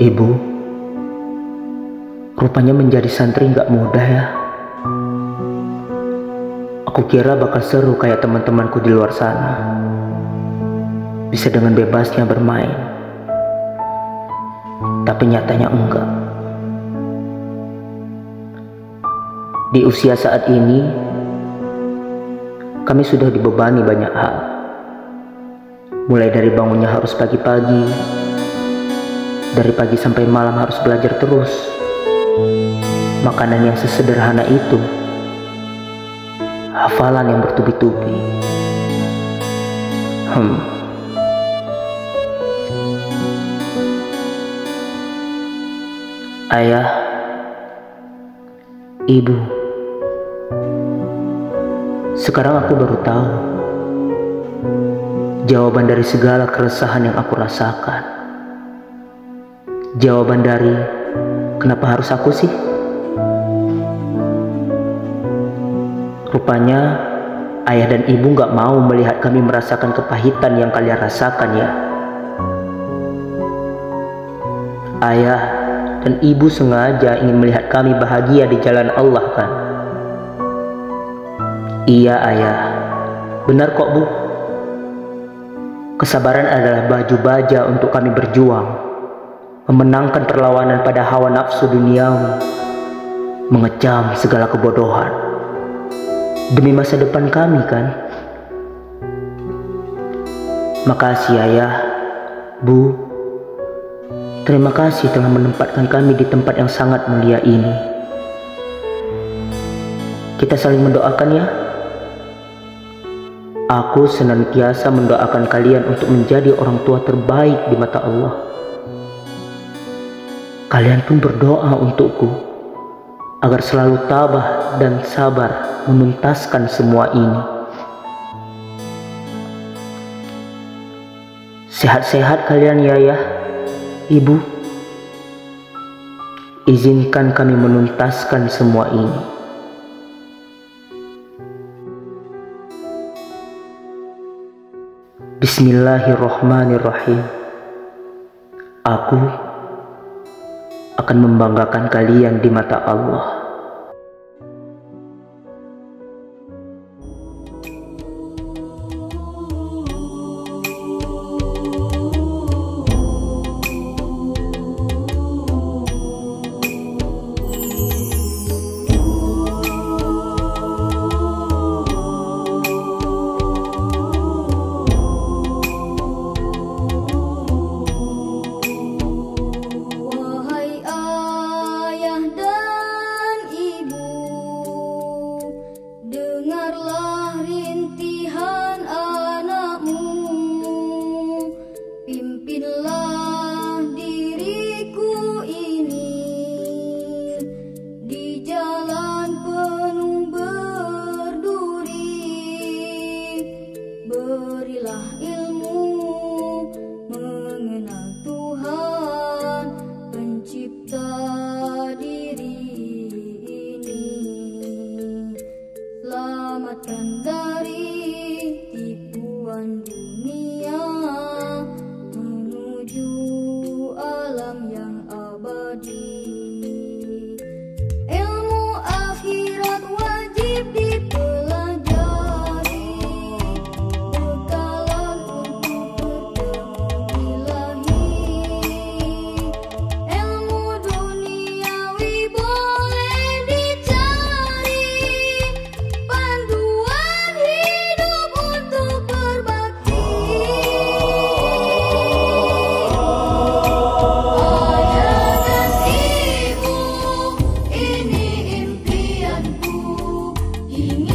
Ibu, rupanya menjadi santri gak mudah ya. Aku kira bakal seru kayak teman-temanku di luar sana, bisa dengan bebasnya bermain. Tapi nyatanya enggak. Di usia saat ini, kami sudah dibebani banyak hal. Mulai dari bangunnya harus pagi-pagi, dari pagi sampai malam harus belajar terus. Makanan yang sesederhana itu, hafalan yang bertubi-tubi. Ayah, ibu, sekarang aku baru tahu jawaban dari segala keresahan yang aku rasakan. Jawaban dari kenapa harus aku sih? Rupanya ayah dan ibu gak mau melihat kami merasakan kepahitan yang kalian rasakan ya. Ayah dan ibu sengaja ingin melihat kami bahagia di jalan Allah kan? Iya ayah, benar kok bu. Kesabaran adalah baju baja untuk kami berjuang, memenangkan perlawanan pada hawa nafsu duniawi, mengecam segala kebodohan, demi masa depan kami kan? Makasih ayah, bu. Terima kasih telah menempatkan kami di tempat yang sangat mulia ini. Kita saling mendoakan ya. Aku senantiasa mendoakan kalian untuk menjadi orang tua terbaik di mata Allah. Kalian pun berdoa untukku agar selalu tabah dan sabar menuntaskan semua ini. Sehat-sehat kalian ya ayah, ibu. Izinkan kami menuntaskan semua ini. Bismillahirrahmanirrahim. Aku akan membanggakan kalian di mata Allah. Berilah ilmu mengenal Tuhan pencipta diri ini. Selamatkan dari tipuan dunia menuju alam yang abadi. Ilmu akhirat wajib dipelajari, bekalan untuk bertemu ilahi. Ilmu duniawi boleh dicari, panduan hidup untuk berbakti. Ayah dan ibu, ini impianku, ingin